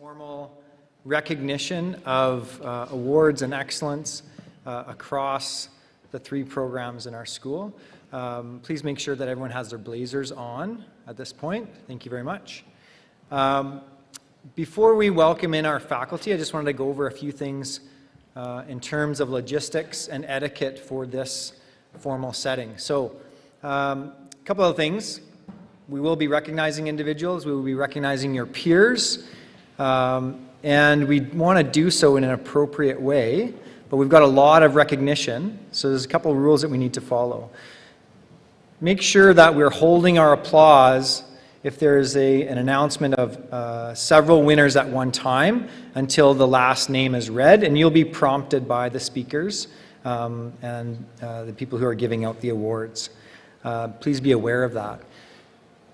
formal recognition of awards and excellence across the 3 programs in our school. Please make sure that everyone has their blazers on at this point. Thank you very much. Before we welcome in our faculty, I just wanted to go over a few things in terms of logistics and etiquette for this formal setting. So, a couple of things. We will be recognizing individuals. We will be recognizing your peers. And we want to do so in an appropriate way. But we've got a lot of recognition. So there's a couple of rules that we need to follow. Make sure that we're holding our applause if there's an announcement of several winners at one time until the last name is read. And you'll be prompted by the speakers and the people who are giving out the awards. Please be aware of that.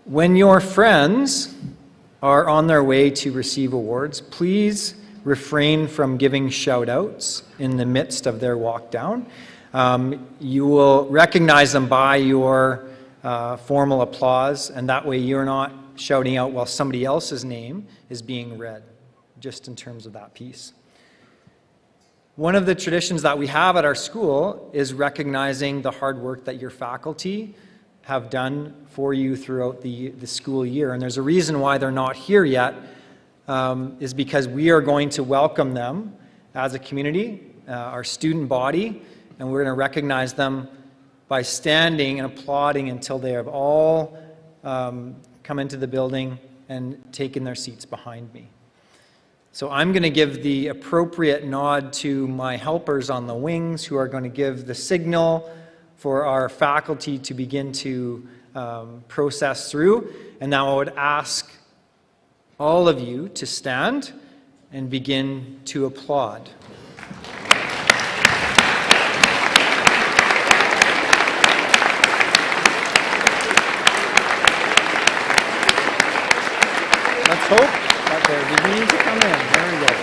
When your friends are on their way to receive awards, please refrain from giving shout-outs in the midst of their walk down. You will recognize them by your formal applause, and that way you're not shouting out while somebody else's name is being read, just in terms of that piece. One of the traditions that we have at our school is recognizing the hard work that your faculty have done for you throughout the school year. And there's a reason why they're not here yet, is because we are going to welcome them as a community, our student body, and we're going to recognize them by standing and applauding until they have all come into the building and taken their seats behind me. So I'm going to give the appropriate nod to my helpers on the wings who are going to give the signal for our faculty to begin to process through. And now I would ask all of you to stand and begin to applaud. Let's hope that they're beginning to come in. There we go.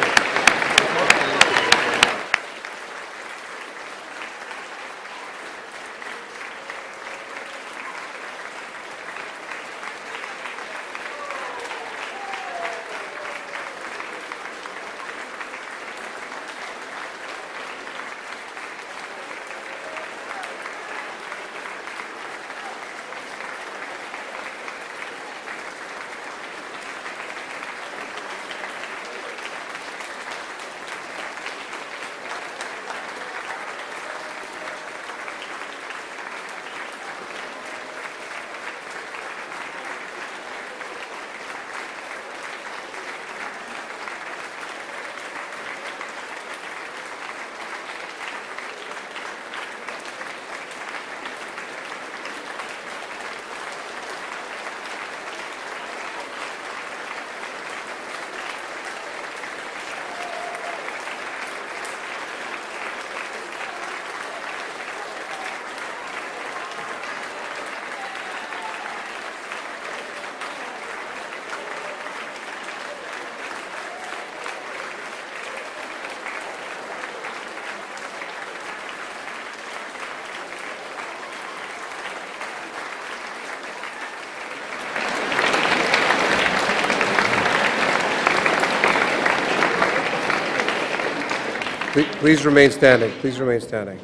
Please remain standing. Please remain standing.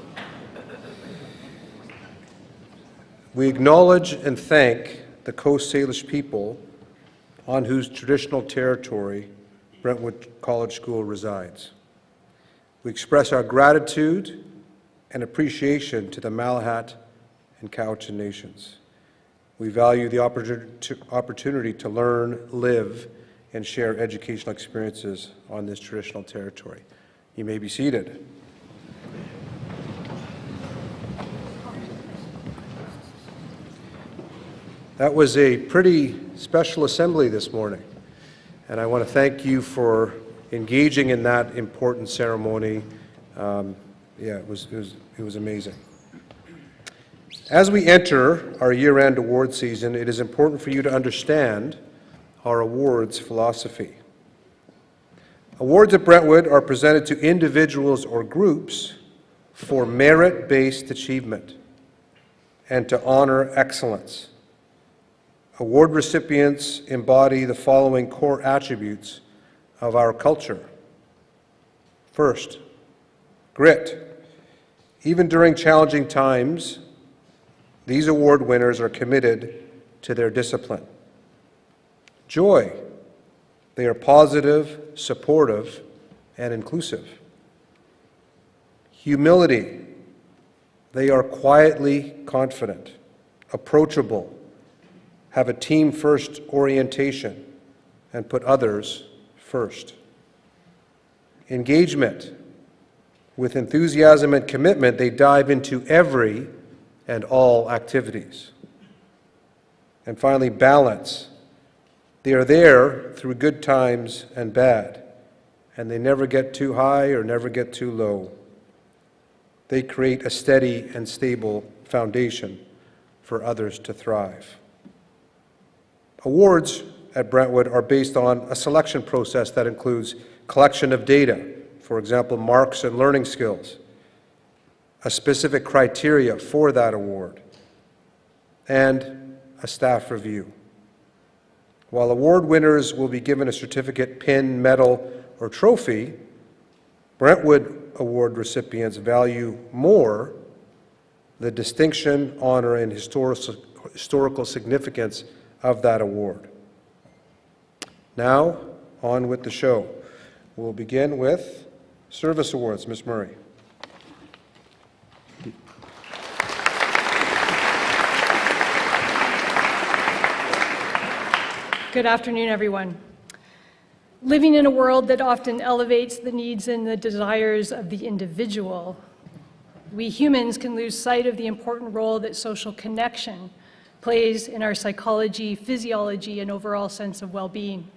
We acknowledge and thank the Coast Salish people on whose traditional territory Brentwood College School resides. We express our gratitude and appreciation to the Malahat and Cowichan nations. We value the opportunity to learn, live, and share educational experiences on this traditional territory. You may be seated. That was a pretty special assembly this morning, and I want to thank you for engaging in that important ceremony. It was amazing. As we enter our year-end award season, it is important for you to understand our awards philosophy. Awards at Brentwood are presented to individuals or groups for merit-based achievement and to honor excellence. Award recipients embody the following core attributes of our culture. First, grit. Even during challenging times, these award winners are committed to their discipline. Joy. They are positive, supportive, and inclusive. Humility. They are quietly confident, approachable, have a team-first orientation, and put others first. Engagement. With enthusiasm and commitment, they dive into every and all activities. And finally, balance. They are there through good times and bad, and they never get too high or never get too low. They create a steady and stable foundation for others to thrive. Awards at Brentwood are based on a selection process that includes collection of data, for example, marks and learning skills, a specific criteria for that award, and a staff review. While award winners will be given a certificate, pin, medal, or trophy, Brentwood Award recipients value more the distinction, honor, and historical significance of that award. Now, on with the show. We'll begin with Service Awards. Ms. Murray. Good afternoon, everyone. Living in a world that often elevates the needs and the desires of the individual, we humans can lose sight of the important role that social connection plays in our psychology, physiology, and overall sense of well-being.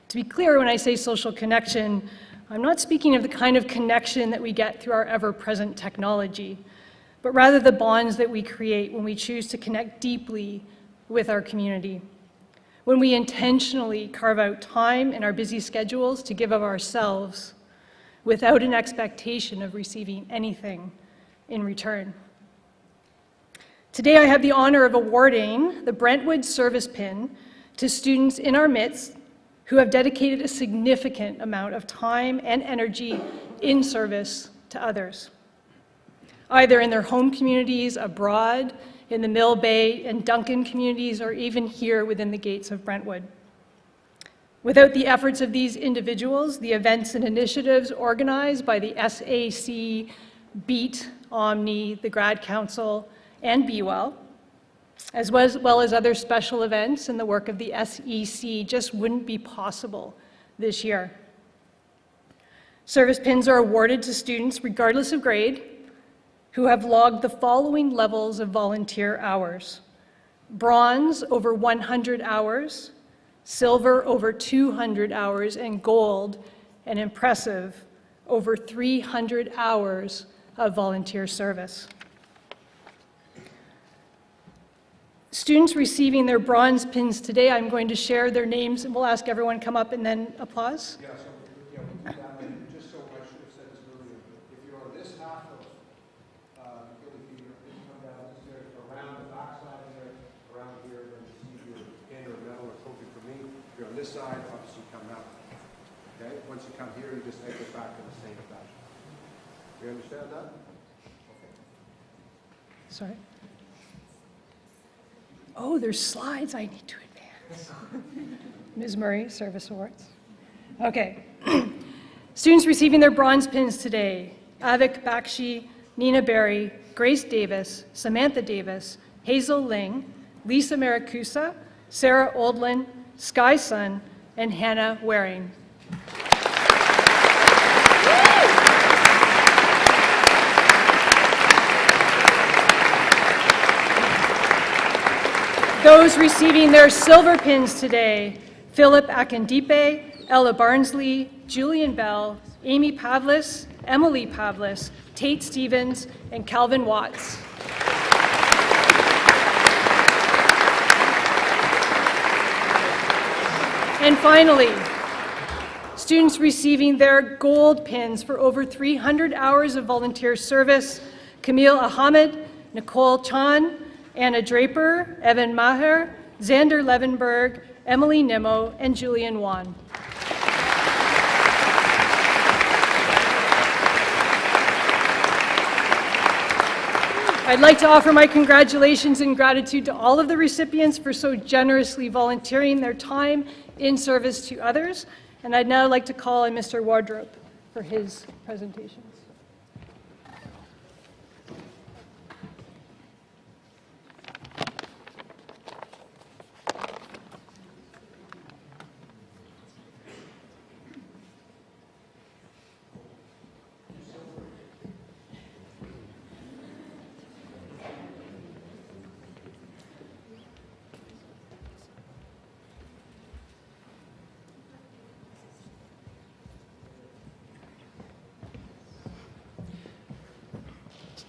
To be clear, when I say social connection, I'm not speaking of the kind of connection that we get through our ever-present technology, but rather the bonds that we create when we choose to connect deeply with our community. When we intentionally carve out time in our busy schedules to give of ourselves without an expectation of receiving anything in return. Today I have the honor of awarding the Brentwood Service Pin to students in our midst who have dedicated a significant amount of time and energy in service to others, either in their home communities, abroad, in the Mill Bay and Duncan communities, or even here within the gates of Brentwood. Without the efforts of these individuals, the events and initiatives organized by the SAC, BEAT, Omni, the Grad Council, and BeWell, as well as other special events and the work of the SEC, just wouldn't be possible this year. Service pins are awarded to students, regardless of grade, who have logged the following levels of volunteer hours: bronze over 100 hours, silver over 200 hours, and gold, an impressive, over 300 hours of volunteer service. Students receiving their bronze pins today, I'm going to share their names, and we'll ask everyone to come up and then applause. Yeah, so we do that. Just so I should have said this earlier, if you're on this half of if you come down this area, around the backside here, around here, then you see your pin or medal or trophy for me. If you're on this side, obviously come out. Okay? Once you come here, you just exit back in the same fashion. You understand that? Okay. Sorry. Oh, there's slides I need to advance. Ms. Murray, Service Awards. Okay. Students receiving their bronze pins today: Avik Bakshi, Nina Berry, Grace Davis, Samantha Davis, Hazel Ling, Lisa Maricusa, Sarah Oldland, Sky Sun, and Hannah Waring. Those receiving their silver pins today: Philip Akindipe, Ella Barnsley, Julian Bell, Amy Pavlis, Emily Pavlis, Tate Stevens, and Calvin Watts. And finally, students receiving their gold pins for over 300 hours of volunteer service: Camille Ahmed, Nicole Chan, Anna Draper, Evan Maher, Xander Levenberg, Emily Nimmo, and Julian Wan. I'd like to offer my congratulations and gratitude to all of the recipients for so generously volunteering their time in service to others. And I'd now like to call on Mr. Wardrop for his presentations.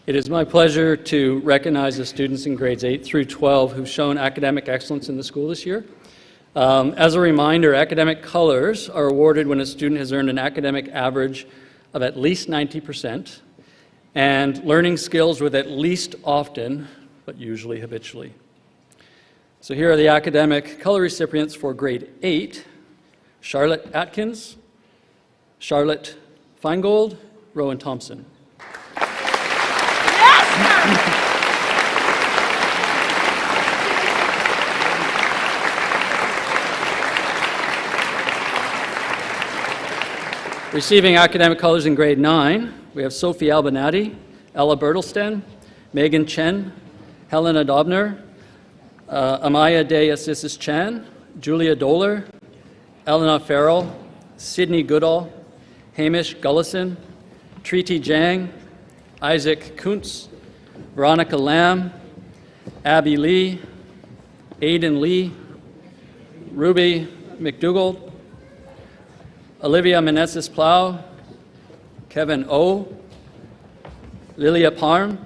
It is my pleasure to recognize the students in grades 8 through 12 who've shown academic excellence in the school this year. As a reminder, academic colors are awarded when a student has earned an academic average of at least 90% and learning skills with at least often, but usually habitually. So here are the academic color recipients for grade 8: Charlotte Atkins, Charlotte Feingold, Rowan Thompson. Receiving academic colors in grade 9, we have Sophie Albanati, Ella Bertelsten, Megan Chen, Helena Dobner, Amaya De Assissis Chan, Julia Doler, Elena Farrell, Sydney Goodall, Hamish Gullison, Triti Jang, Isaac Kuntz, Veronica Lamb, Abby Lee, Aidan Lee, Ruby McDougall, Olivia Meneses Plow, Kevin O, Lilia Parm,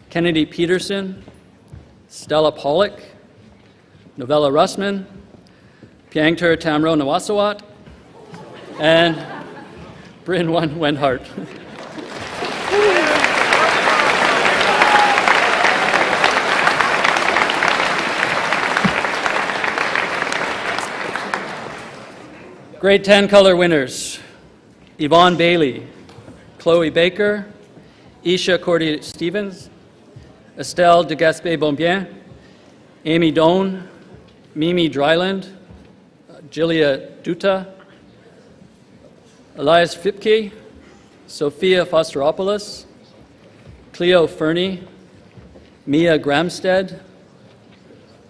Kennedy Peterson, Stella Pollock, Novella Russman, Piangter Tamro Nawasawat, and Bryn Wenhart. Grade 10 color winners: Yvonne Bailey, Chloe Baker, Isha Cordy Stevens, Estelle de Gaspé-Bombien, Amy Doan, Mimi Dryland, Julia Duta, Elias Fipke, Sophia Fosteropoulos, Cleo Fernie, Mia Gramstead,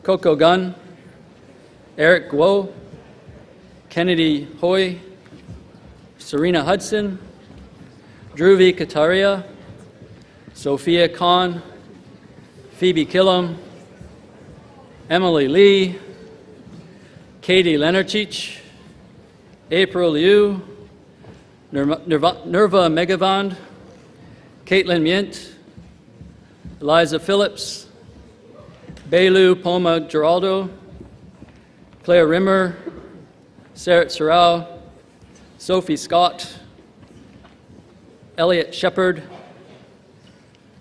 Coco Gunn, Eric Guo, Kennedy Hoy, Serena Hudson, Dhruvi Kataria, Sophia Khan, Phoebe Killam, Emily Lee, Katie Lenarchich, April Liu, Nerva Megavand, Caitlin Myint, Eliza Phillips, Belu Poma Geraldo, Claire Rimmer, Sarat Sarau, Sophie Scott, Elliot Shepard,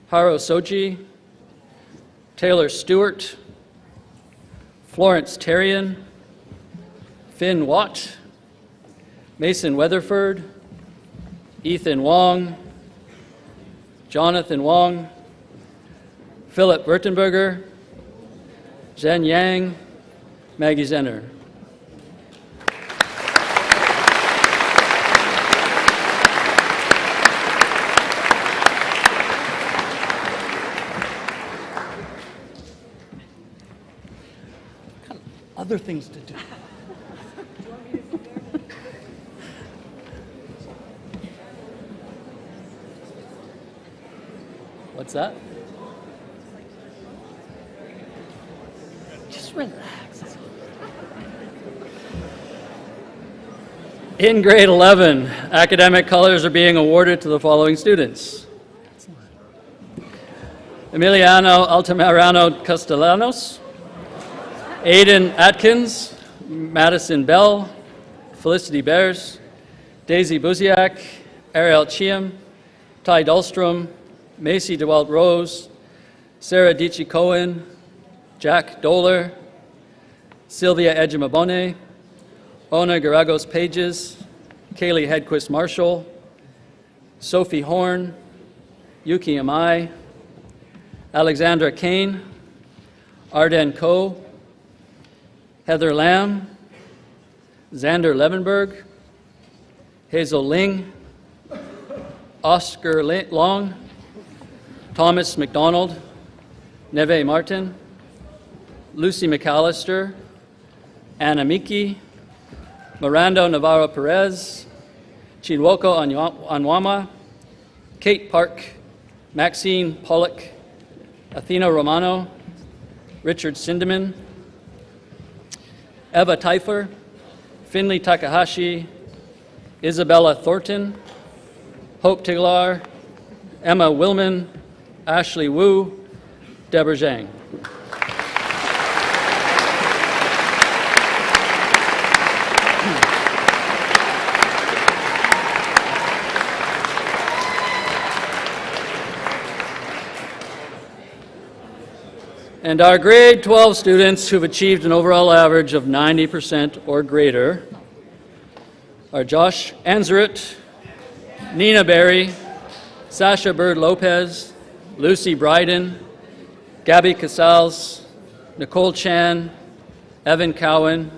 Haro Soji, Taylor Stewart, Florence Terrian, Finn Watt, Mason Weatherford, Ethan Wong, Jonathan Wong, Philip Wertenberger, Zhen Yang, Maggie Zenner. Other things to do. What's that? Just relax. In grade 11, academic colors are being awarded to the following students: Emiliano Altamirano Castellanos, Aidan Atkins, Madison Bell, Felicity Bears, Daisy Buziak, Ariel Chiam, Ty Dahlstrom, Macy DeWalt Rose, Sarah Dichi Cohen, Jack Doler, Sylvia Ejimabone, Ona Garagos Pages, Kaylee Hedquist Marshall, Sophie Horn, Yuki Amai, Alexandra Kane, Arden Coe, Heather Lamb, Xander Levenberg, Hazel Ling, Oscar Long, Thomas McDonald, Neve Martin, Lucy McAllister, Anna Miki, Miranda Navarro Perez, Chinwoko Anwama, Kate Park, Maxine Pollock, Athena Romano, Richard Sindeman, Eva Teifer, Finley Takahashi, Isabella Thornton, Hope Tiglar, Emma Willman, Ashley Wu, Deborah Zhang. And our grade 12 students who've achieved an overall average of 90% or greater are Josh Anzerit, Nina Berry, Sasha Bird Lopez, Lucy Bryden, Gabby Casals, Nicole Chan, Evan Cowan,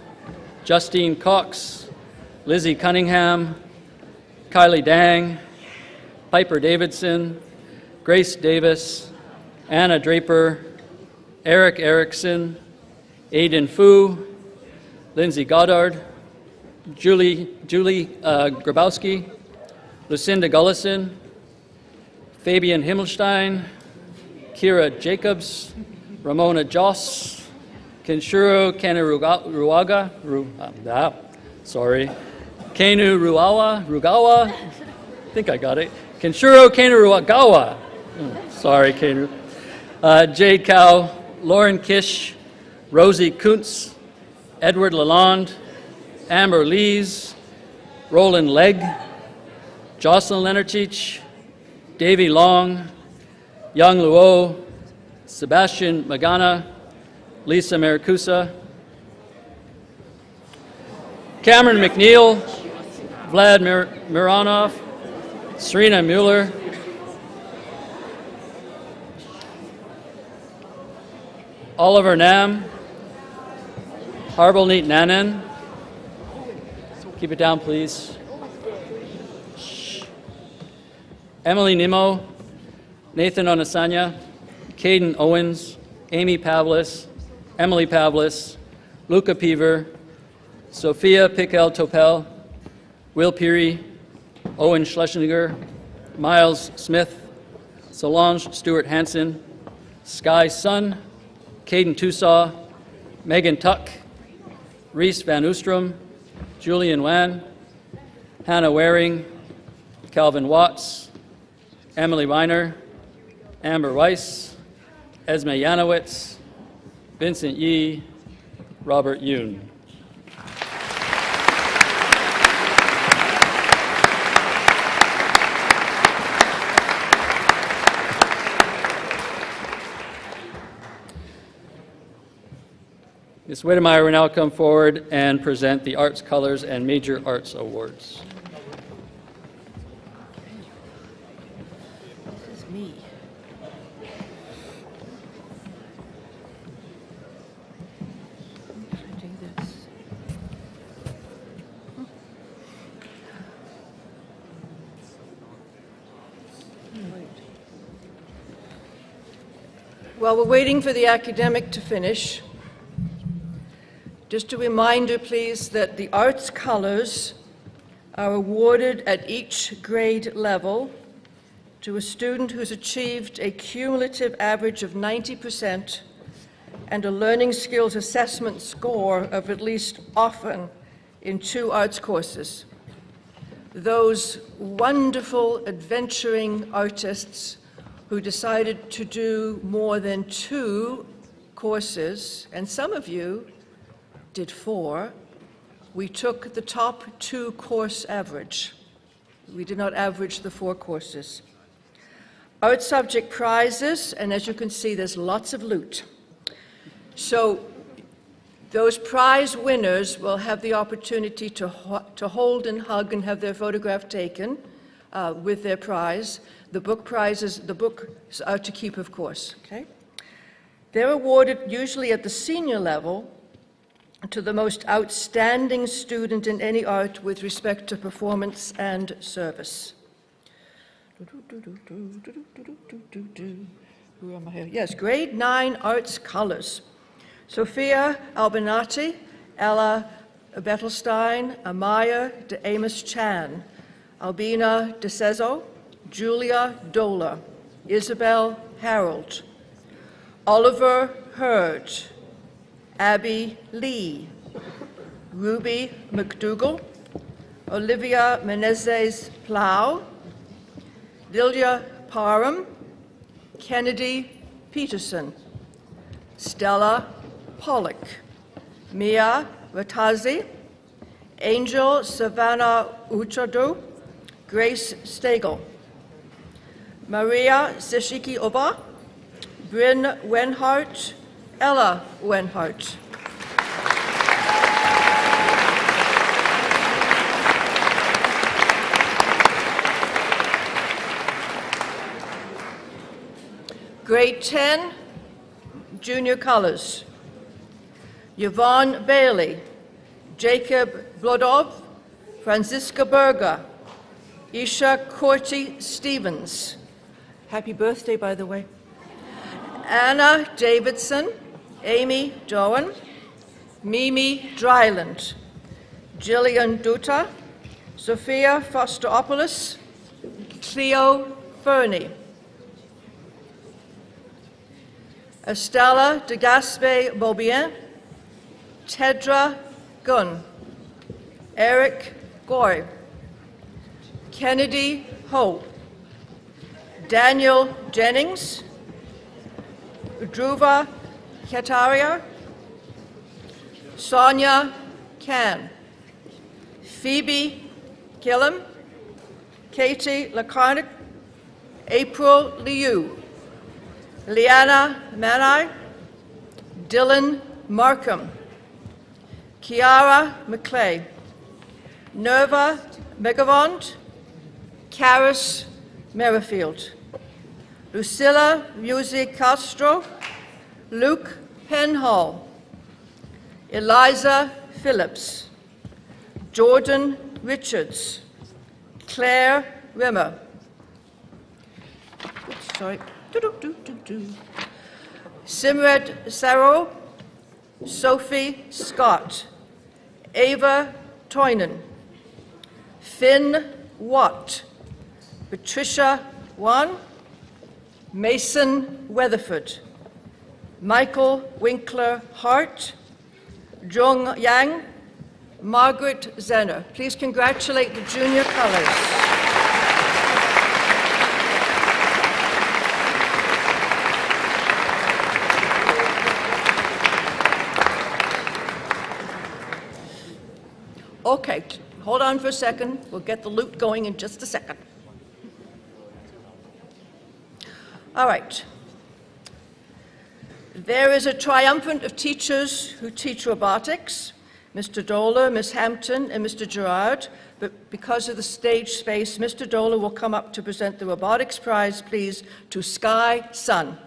Justine Cox, Lizzie Cunningham, Kylie Dang, Piper Davidson, Grace Davis, Anna Draper, Eric Erickson, Aiden Fu, Lindsay Goddard, Julie Grabowski, Lucinda Gullison, Fabian Himmelstein, Kira Jacobs, Ramona Joss, Kenshiro Kaneruaga, Kenu Rugawa, I think I got it. Kenshiro Kaneruagawa, sorry, Kenu. Jade Cow, Lauren Kish, Rosie Kuntz, Edward Lalonde, Amber Lees, Roland Legg, Jocelyn Lenartich, Davy Long, Young Luo, Sebastian Magana, Lisa Maricusa, Cameron McNeil, Vlad Mironov, Serena Mueller, Oliver Nam, Harbalneet Nanan. Keep it down, please. Shh. Emily Nimmo, Nathan Onasanya, Caden Owens, Amy Pavlis, Emily Pavlis, Luca Peaver, Sophia Piquel Topel, Will Peary, Owen Schlesinger, Miles Smith, Solange Stewart Hansen, Sky Sun, Caden Tusaw, Megan Tuck, Reese Van Oostrom, Julian Wan, Hannah Waring, Calvin Watts, Emily Weiner, Amber Weiss, Esme Janowitz, Vincent Yee, Robert Yoon. Ms. Whittemire will now come forward and present the Arts Colors and Major Arts Awards. This is me. How do I do this? While we're waiting for the academic to finish, just a reminder, please, that the arts colors are awarded at each grade level to a student who's achieved a cumulative average of 90% and a learning skills assessment score of at least often in 2 arts courses. Those wonderful adventuring artists who decided to do more than 2 courses, and some of you did 4, we took the top 2 course average. We did not average the 4 courses. Art subject prizes, and as you can see, there's lots of loot. So those prize winners will have the opportunity to hold and hug and have their photograph taken with their prize. The books are to keep, of course, okay? They're awarded usually at the senior level to the most outstanding student in any art with respect to performance and service. Who am I here? Yes, grade 9 arts colors. Sophia Albinati, Ella Bettelstein, Amaya de Amos Chan, Albina de Cezo, Julia Dola, Isabel Harold, Oliver Hurd, Abby Lee, Ruby McDougall, Olivia Menezes Plow, Lilia Parham, Kennedy Peterson, Stella Pollock, Mia Ratazi, Angel Savannah Uchadu, Grace Stagel, Maria Seshiki Oba, Bryn Wenhart, Ella Wenhart. Grade 10, junior colors. Yvonne Bailey, Jacob Blodov, Franziska Berger, Isha Corti Stevens. Happy birthday, by the way. Anna Davidson, Amy Doan, Mimi Dryland, Gillian Duta, Sophia Fosteropoulos, Cleo Fernie, Estella de Gaspé Beaubien, Tedra Gunn, Eric Goy, Kennedy Ho, Daniel Jennings, Dhruva Kataria, Sonia Can, Phoebe Gillam, Katie Lacarnic, April Liu, Liana Manai, Dylan Markham, Kiara McClay, Nerva Megavond, Karis Merrifield, Lucilla Musi Castro, Luke Penhall, Eliza Phillips, Jordan Richards, Claire Rimmer. Oops, sorry. Simred Sarrow, Sophie Scott, Ava Toynan, Finn Watt, Patricia Wan, Mason Weatherford, Michael Winkler Hart, Zhong Yang, Margaret Zenner. Please congratulate the junior colors. Okay, hold on for a second. We'll get the loot going in just a second. All right. There is a triumvirate of teachers who teach robotics, Mr. Dola, Ms. Hampton, and Mr. Gerard, but because of the stage space, Mr. Dola will come up to present the robotics prize, please, to Sky Sun.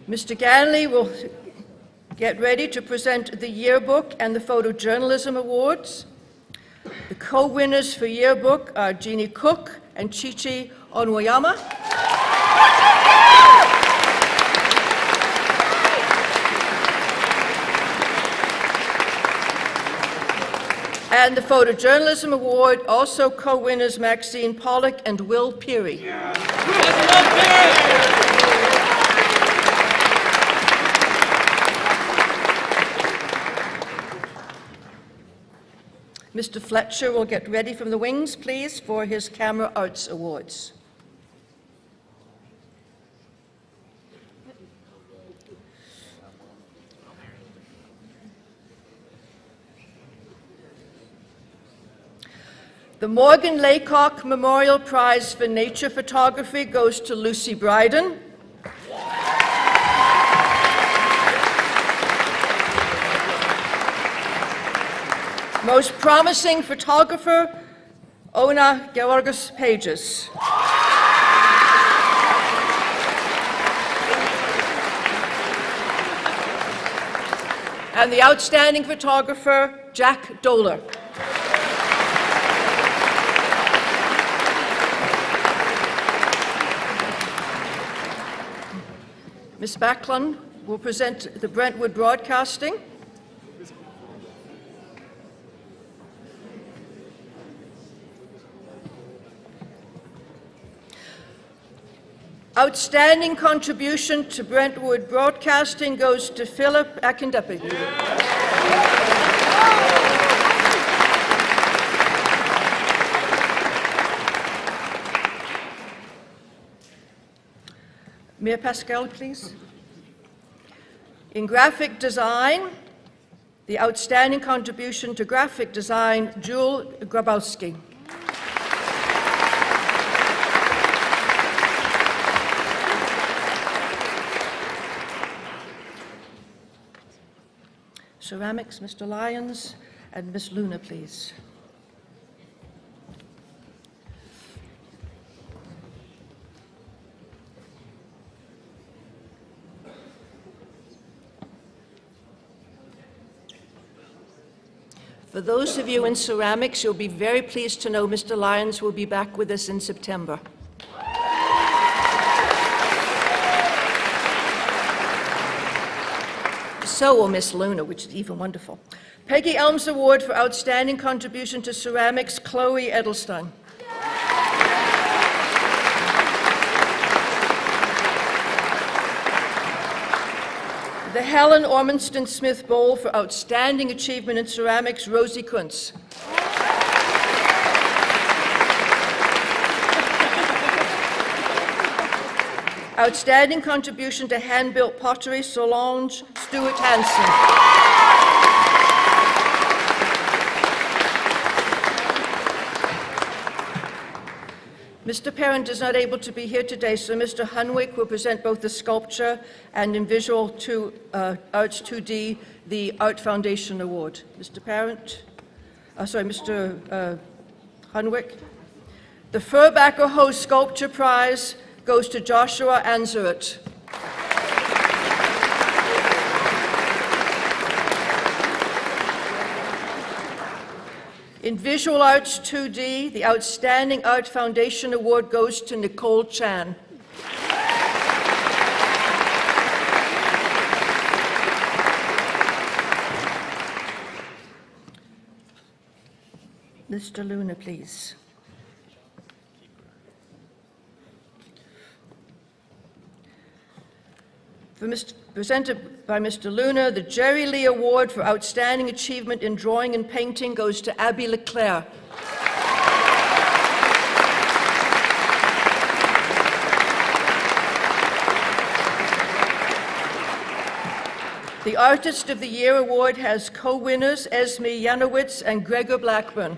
Mr. Ganley will get ready to present the yearbook and the Photojournalism Awards. The co-winners for yearbook are Jeannie Cook and Chichi Onwayama. And the Photojournalism Award, also co-winners Maxine Pollock and Will Peary. Mr. Fletcher will get ready from the wings, please, for his Camera Arts Awards. The Morgan Laycock Memorial Prize for Nature Photography goes to Lucy Bryden, Most promising photographer, Ona Georgos Pages. And the outstanding photographer, Jack Doler. Ms. Backlund will present the Brentwood Broadcasting. Outstanding contribution to Brentwood Broadcasting goes to Philip Akindapi. Mayor Pascal, please. In graphic design, the outstanding contribution to graphic design, Jewel Grabowski. Ceramics, Mr. Lyons, and Ms. Luna, please. For those of you in ceramics, you'll be very pleased to know Mr. Lyons will be back with us in September. So will Miss Luna, which is even wonderful. Peggy Elms Award for Outstanding Contribution to Ceramics, Chloe Edelstein. The Helen Ormanston Smith Bowl for Outstanding Achievement in Ceramics, Rosie Kuntz. Outstanding contribution to hand-built pottery, Solange Stewart Hansen. Mr. Parent is not able to be here today, so Mr. Hunwick will present both the sculpture and in Visual Arts 2D, the Art Foundation Award. Mr. Parent, Mr. Hunwick. The Furbacker Ho Sculpture Prize goes to Joshua Anzeret. In Visual Arts 2D, the Outstanding Art Foundation Award goes to Nicole Chan. Mr. Luna, please. Presented by Mr. Luna, the Jerry Lee Award for Outstanding Achievement in Drawing and Painting goes to Abby Leclerc. The Artist of the Year Award has co-winners Esme Janowitz and Gregor Blackburn.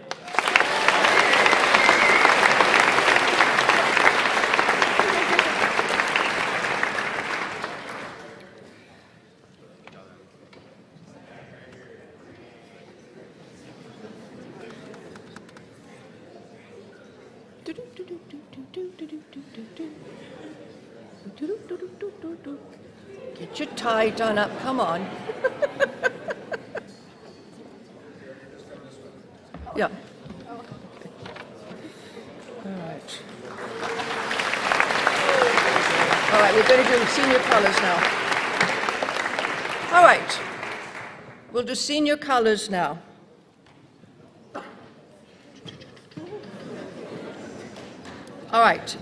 Get your tie done up, come on. Yeah. All right. All right, we're going to do senior colors now. All right. We'll do senior colors now. All right.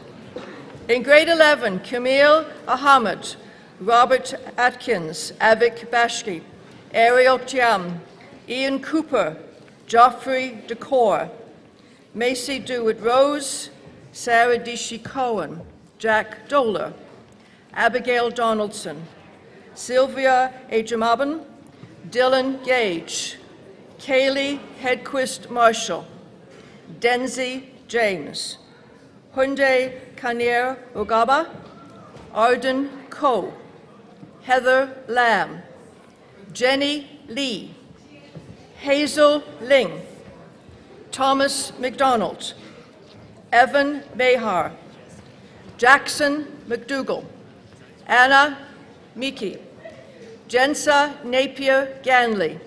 In grade 11, Camille Ahmed, Robert Atkins, Avik Bashki, Ariel Chiam, Ian Cooper, Geoffrey Decor, Macy Dewitt-Rose, Sarah Dishi Cohen, Jack Doler, Abigail Donaldson, Sylvia Ejimabin, Dylan Gage, Kaylee Hedquist Marshall, Denzi James, Hyundai Kanier Ogaba, Arden Ko, Heather Lamb, Jenny Lee, Hazel Ling, Thomas McDonald, Evan Behar, Jackson McDougall, Anna Miki, Jensa Napier Ganley,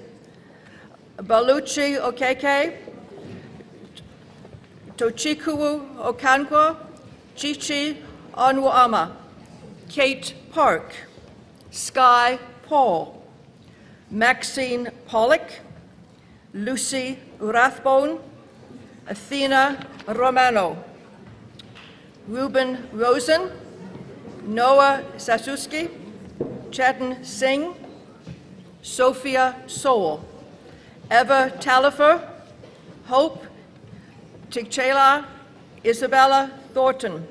Baluchi Okeke, Tochikuwu Okankwa, Chichi Onwuama, Kate Park, Sky Paul, Maxine Pollock, Lucy Rathbone, Athena Romano, Ruben Rosen, Noah Sasuski, Chetan Singh, Sophia Sowell, Eva Talifer, Hope Tikchela, Isabella Thornton,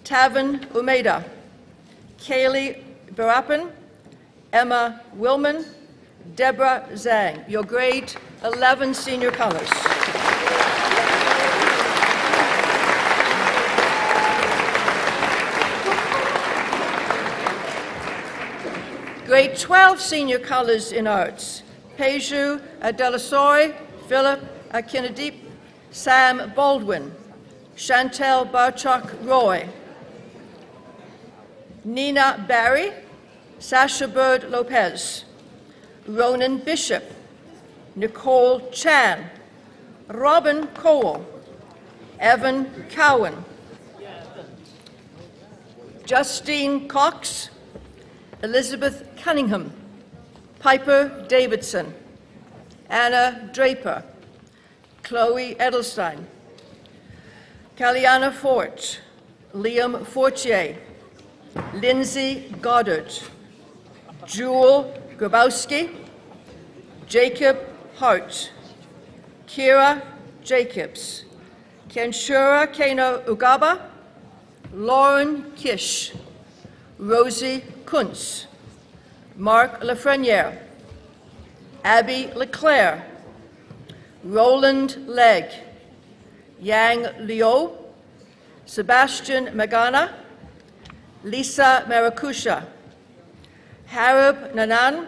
Tavin Umeda, Kaylee Barapin, Emma Willman, Deborah Zhang, your grade 11 senior colors. Grade 12 senior colors in arts, Peju Adelasoy, Philip Akinadip, Sam Baldwin, Chantel Barchuk Roy, Nina Barry, Sasha Bird Lopez, Ronan Bishop, Nicole Chan, Robin Cole, Evan Cowan, Justine Cox, Elizabeth Cunningham, Piper Davidson, Anna Draper, Chloe Edelstein, Kaliana Fort, Liam Fortier, Lindsay Goddard, Jewel Grabowski, Jacob Hart, Kira Jacobs, Kenshura Kano Ugaba, Lauren Kish, Rosie Kuntz, Mark Lafreniere, Abby Leclerc, Roland Legg, Yang Liu, Sebastian Magana, Lisa Marakusha, Harib Nanan,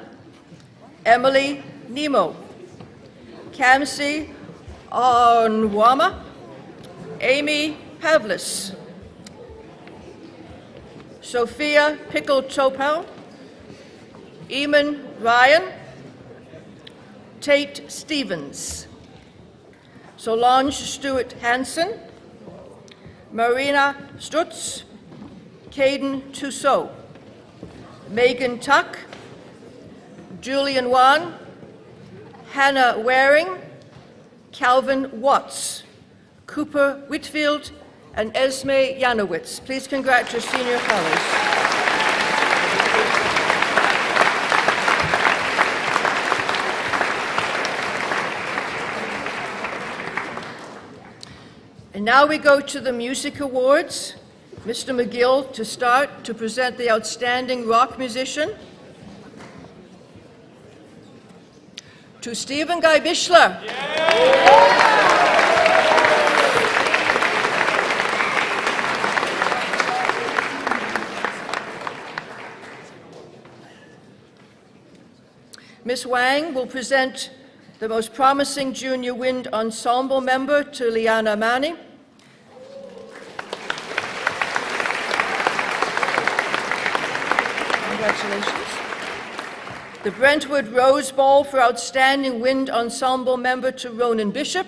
Emily Nemo, Kamsi Onwama, Amy Pavlis, Sophia Pickle-Topel, Eamon Ryan, Tate Stevens, Solange Stewart-Hansen, Marina Stutz, Caden Tussaud, Megan Tuck, Julian Wan, Hannah Waring, Calvin Watts, Cooper Whitfield, and Esme Janowitz. Please congratulate your senior fellows. And now we go to the Music Awards. Mr. McGill to start to present the Outstanding Rock Musician. To Stephen Guy Bischler. Ms. Wang will present the most promising junior wind ensemble member to Liana Mani. Congratulations. The Brentwood Rose Ball for outstanding wind ensemble member to Ronan Bishop.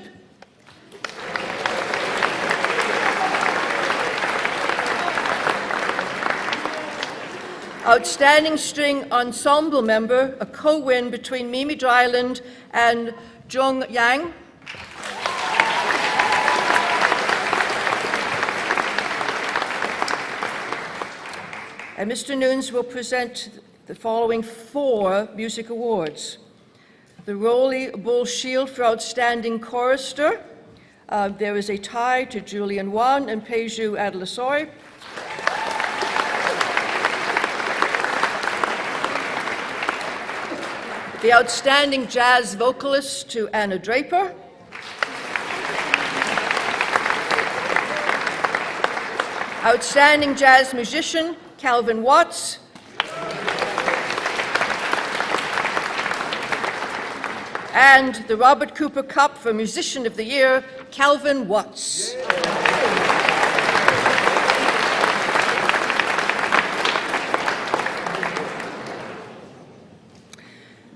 Outstanding string ensemble member, a co-win between Mimi Dryland and Zhong Yang. And Mr. Nunes will present the following 4 music awards. The Rolly Bull Shield for outstanding chorister. There is a tie to Julian Wan and Peju Adelasoy. The outstanding jazz vocalist to Anna Draper. Outstanding jazz musician, Calvin Watts. And the Robert Cooper Cup for Musician of the Year, Calvin Watts.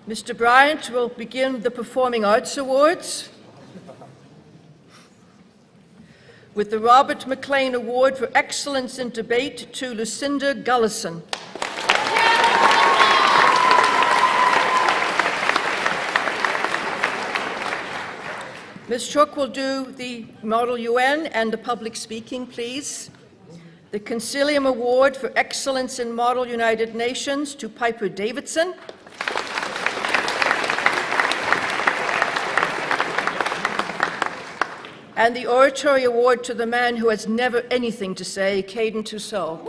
Mr. Bryant will begin the Performing Arts Awards with the Robert McLean Award for Excellence in Debate to Lucinda Gullison. Ms. Shook will do the Model UN and the public speaking, please. The Concilium Award for Excellence in Model United Nations to Piper Davidson. And the Oratory Award to the man who has never anything to say, Caden Tussaud.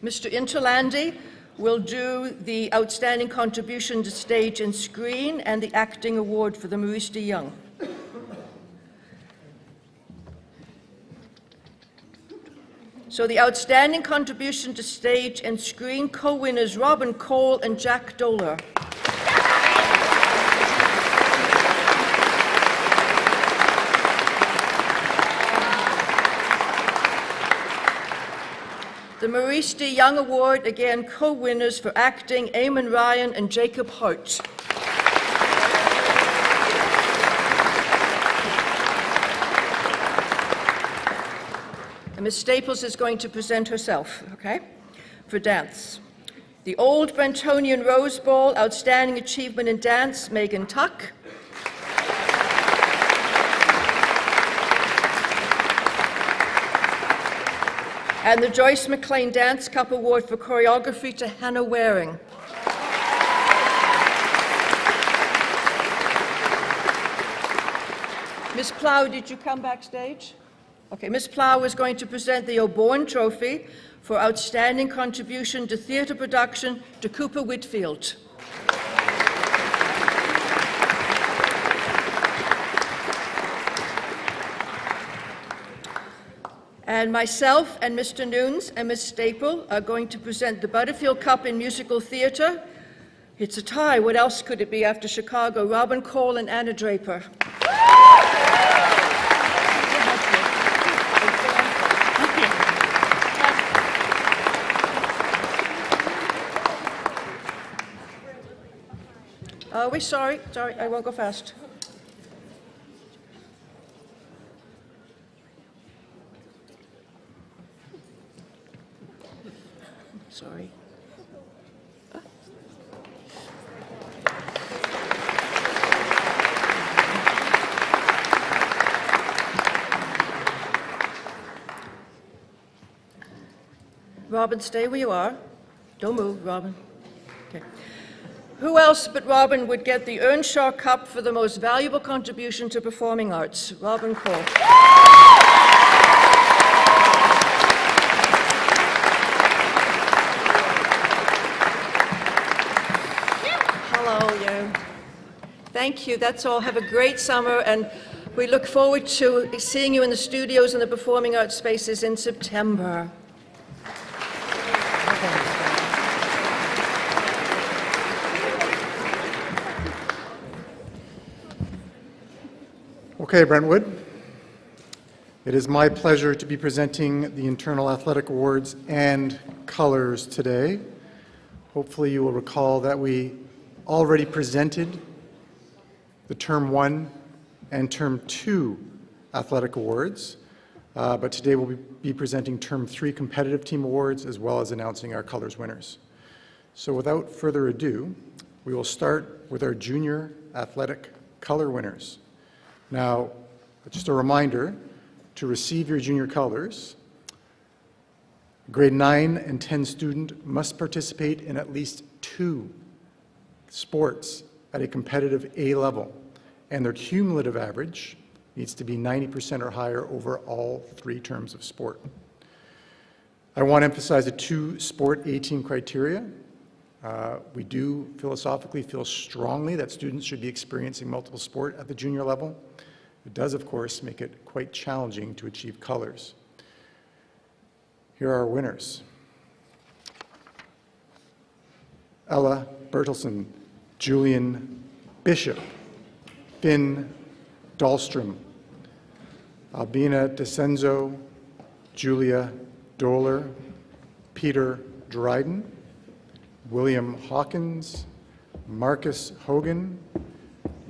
Mr. Interlandi will do the Outstanding Contribution to Stage and Screen and the Acting Award for the Maurice de Young. So the Outstanding Contribution to Stage and Screen co-winners Robin Cole and Jack Doler. The Maurice de Young Award, again, co-winners for acting, Eamon Ryan and Jacob Hart. And Ms. Staples is going to present herself, okay, for dance. The Old Brentonian Rose Bowl, Outstanding Achievement in Dance, Megan Tuck. And the Joyce McLean Dance Cup Award for Choreography to Hannah Waring. Ms. Plow, did you come backstage? Okay, Ms. Plow is going to present the O'Bourne Trophy for Outstanding Contribution to Theatre Production to Cooper Whitfield. And myself and Mr. Nunes and Ms. Staple are going to present the Butterfield Cup in Musical Theatre. It's a tie. What else could it be after Chicago? Robin Cole and Anna Draper. Are we sorry? Sorry, I won't go fast. Sorry. Robin, stay where you are. Don't move, Robin. Okay. Who else but Robin would get the Earnshaw Cup for the most valuable contribution to performing arts? Robin Cole. Hello, you. Thank you. That's all. Have a great summer, and we look forward to seeing you in the studios and the performing arts spaces in September. Okay, Brentwood. It is my pleasure to be presenting the Internal Athletic Awards and Colors today. Hopefully you will recall that we already presented the Term 1 and Term 2 Athletic Awards, but today we'll be presenting Term 3 Competitive Team Awards as well as announcing our Colors winners. So without further ado, we will start with our Junior Athletic Color winners. Now, just a reminder, to receive your junior colors, a grade 9 and 10 student must participate in at least 2 sports at a competitive A level, and their cumulative average needs to be 90% or higher over all 3 terms of sport. I want to emphasize the 2 sport A-team criteria. We do philosophically feel strongly that students should be experiencing multiple sport at the junior level. It does, of course, make it quite challenging to achieve colors. Here are our winners. Ella Bertelsen, Julian Bishop, Finn Dahlstrom, Albina DeCenzo, Julia Dohler, Peter Dryden, William Hawkins, Marcus Hogan,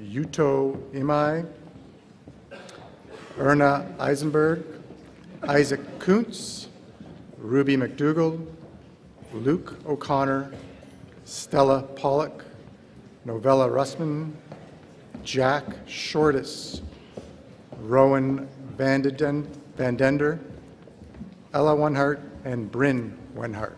Yuto Imai, Erna Eisenberg, Isaac Kuntz, Ruby McDougall, Luke O'Connor, Stella Pollock, Novella Russman, Jack Shortis, Rowan Van Dender, Ella Wenhart, and Bryn Wenhart.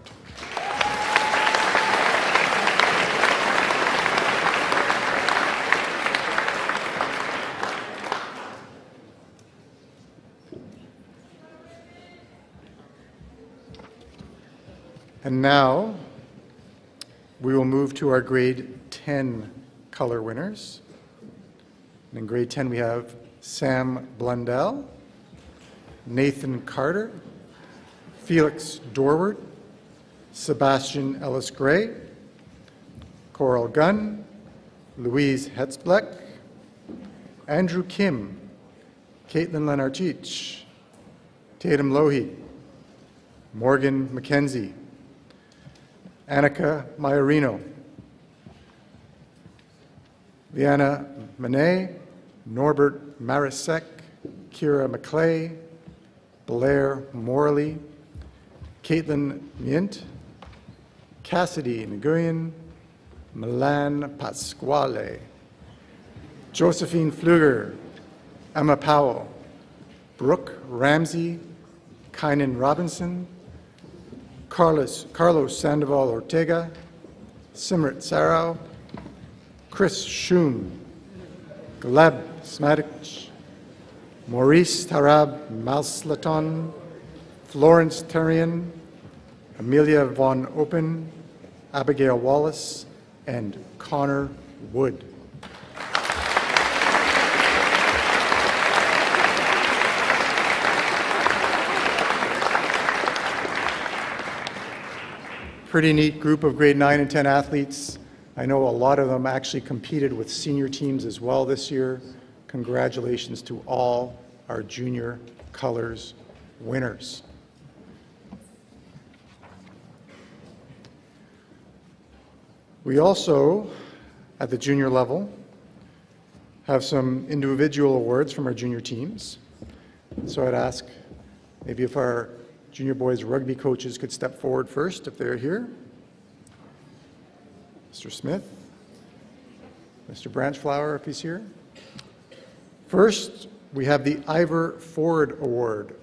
And now, we will move to our grade 10 color winners. And in grade 10, we have Sam Blundell, Nathan Carter, Felix Dorward, Sebastian Ellis Gray, Coral Gunn, Louise Hetzbleck, Andrew Kim, Caitlin Lenarchich, Tatum Lohi, Morgan McKenzie, Annika Maiorino, Liana Manet, Norbert Marisek, Kira McClay, Blair Morley, Caitlin Mient, Cassidy Nguyen, Milan Pasquale, Josephine Pfluger, Emma Powell, Brooke Ramsey, Kynan Robinson, Carlos Sandoval Ortega, Simrit Sarao, Chris Shum, Gleb Smatic, Maurice Tarab Malslaton, Florence Terrian, Amelia Von Open, Abigail Wallace, and Connor Wood. Pretty neat group of grade 9 and 10 athletes. I know a lot of them actually competed with senior teams as well this year. Congratulations to all our junior colors winners. We also, at the junior level, have some individual awards from our junior teams. So I'd ask maybe if our junior boys rugby coaches could step forward first if they're here. Mr. Smith, Mr. Branchflower if he's here. First, we have the Ivor Ford Award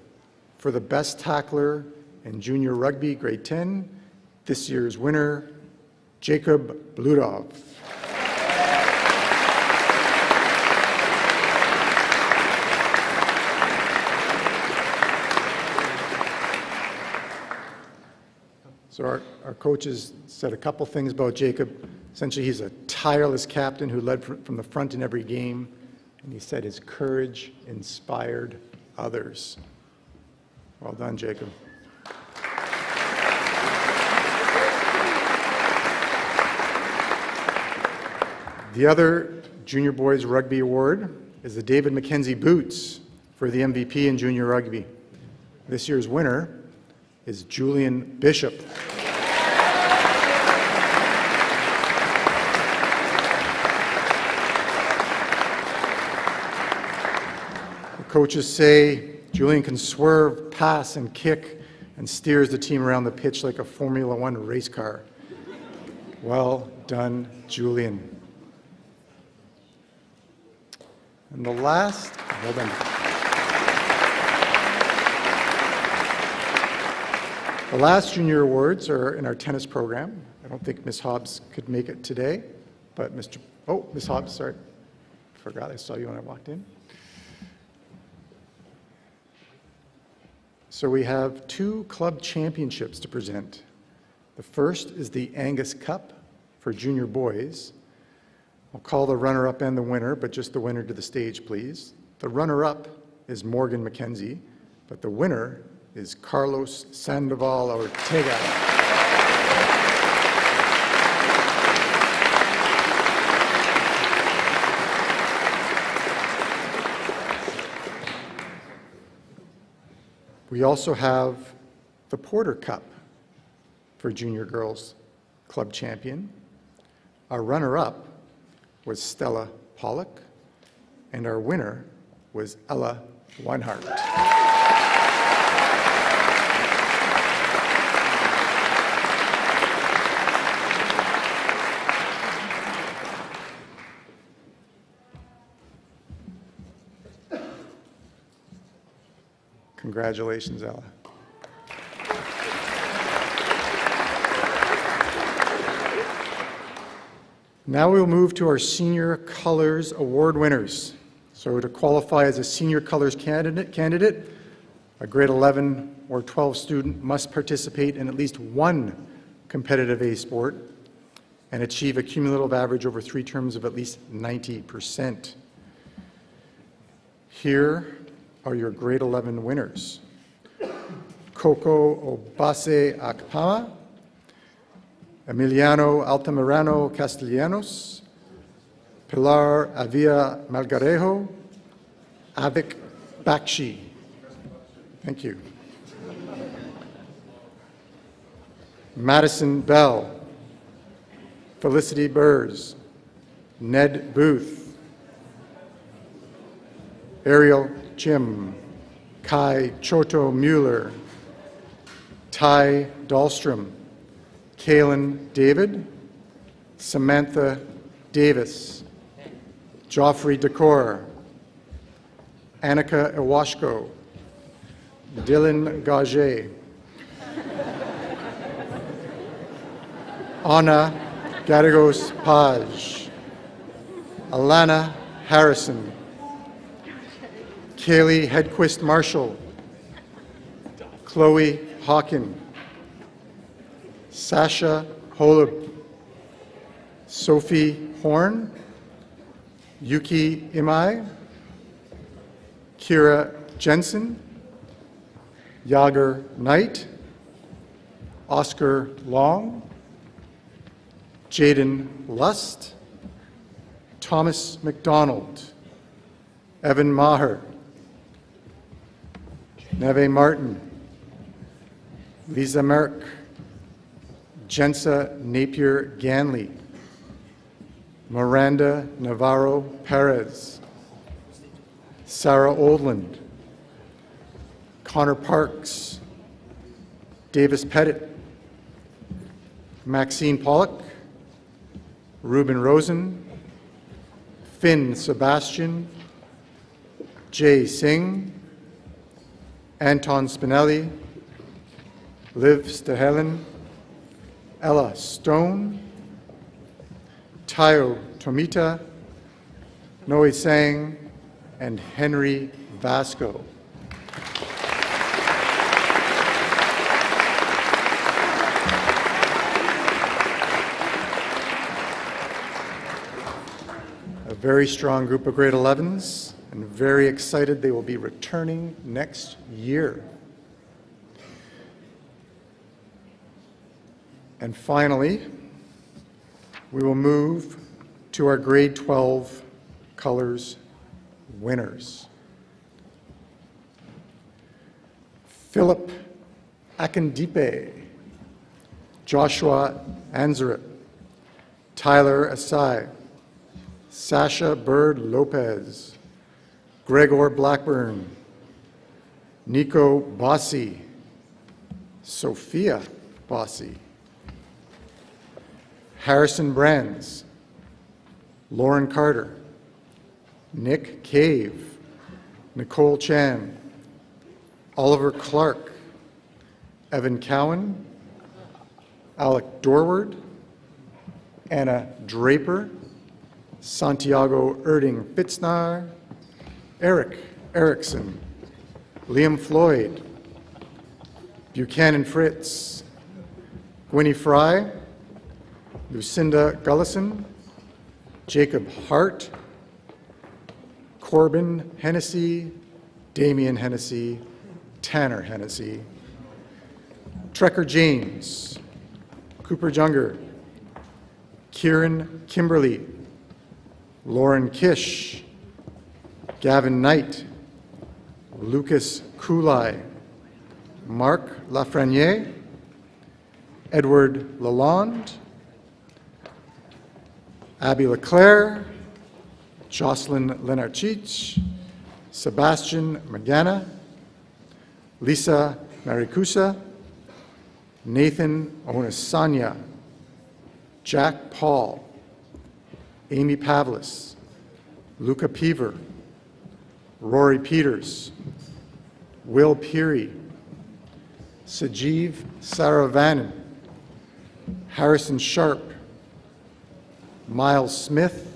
for the best tackler in junior rugby grade 10. This year's winner, Jacob Bludov. So our coaches said a couple things about Jacob. Essentially, he's a tireless captain who led from the front in every game. And he said his courage inspired others. Well done, Jacob. The other Junior Boys Rugby Award is the David McKenzie Boots for the MVP in junior rugby. This year's winner is Julian Bishop. The coaches say Julian can swerve, pass, and kick, and steers the team around the pitch like a Formula One race car. Well done, Julian. And the last, well done. The last junior awards are in our tennis program. I don't think Ms. Hobbs could make it today, but Ms. Hobbs, sorry. Forgot I saw you when I walked in. So we have 2 club championships to present. The first is the Angus Cup for junior boys. I'll call the runner-up and the winner, but just the winner to the stage, please. The runner-up is Morgan McKenzie, but the winner is Carlos Sandoval Ortega. We also have the Porter Cup for Junior Girls Club Champion. Our runner-up was Stella Pollock, and our winner was Ella Weinhardt. Congratulations, Ella. Now we'll move to our Senior Colors Award winners. So to qualify as a Senior Colors candidate, a grade 11 or 12 student must participate in at least one competitive A sport and achieve a cumulative average over 3 terms of at least 90%. Here are your grade 11 winners. Coco Obase Akpama, Emiliano Altamirano Castellanos, Pilar Avia Malgarejo, Avik Bakshi. Thank you. Madison Bell, Felicity Burrs, Ned Booth, Ariel Jim, Kai Choto Mueller, Ty Dahlstrom, Kaylin David, Samantha Davis, Joffrey Decor, Annika Iwashko, Dylan Gage, Anna Garigos Paj, Alana Harrison, Kaylee Hedquist Marshall, Chloe Hawken, Sasha Holub, Sophie Horn, Yuki Imai, Kira Jensen, Yager Knight, Oscar Long, Jaden Lust, Thomas McDonald, Evan Maher, Neve Martin, Lisa Merck, Jensa Napier Ganley, Miranda Navarro Perez, Sarah Oldland, Connor Parks, Davis Pettit, Maxine Pollock, Ruben Rosen, Finn Sebastian, Jay Singh, Anton Spinelli, Liv Stahelen, Ella Stone, Tayo Tomita, Noe Sang, and Henry Vasco. A very strong group of grade 11s, and very excited they will be returning next year. And finally, we will move to our grade 12 colors winners. Philip Akindipe, Joshua Anzaret, Tyler Asai, Sasha Bird Lopez, Gregor Blackburn, Nico Bossi, Sophia Bossi, Harrison Brands, Lauren Carter, Nick Cave, Nicole Chan, Oliver Clark, Evan Cowan, Alec Dorward, Anna Draper, Santiago Erding Fitznaar, Eric Erickson, Liam Floyd, Buchanan Fritz, Gwynnie Fry, Lucinda Gullison, Jacob Hart, Corbin Hennessy, Damian Hennessy, Tanner Hennessy, Trekker James, Cooper Junger, Kieran Kimberly, Lauren Kish, Gavin Knight, Lucas Cooley, Marc Lafreniere, Edward Lalonde, Abby Leclerc, Jocelyn Lenarchich, Sebastian Magana, Lisa Maricusa, Nathan Onasanya, Jack Paul, Amy Pavlis, Luca Peaver, Rory Peters, Will Peary, Sajeev Saravanan, Harrison Sharp, Miles Smith,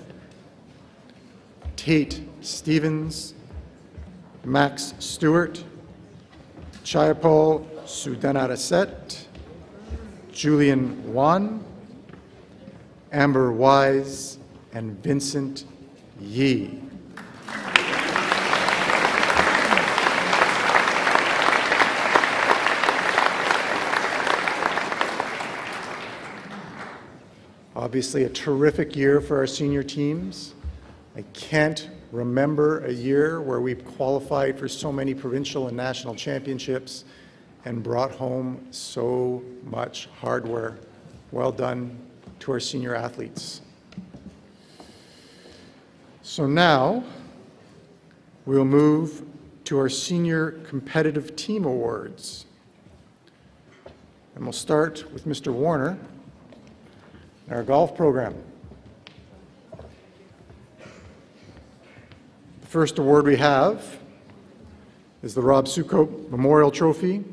Tate Stevens, Max Stewart, Chayapal Sudanaraset, Julian Wan, Amber Wise, and Vincent Yee. Obviously, a terrific year for our senior teams. I can't remember a year where we've qualified for so many provincial and national championships and brought home so much hardware. Well done to our senior athletes. So now we'll move to our Senior Competitive Team Awards. And we'll start with Mr. Warner and our golf program. The first award we have is the Rob Sukko Memorial Trophy.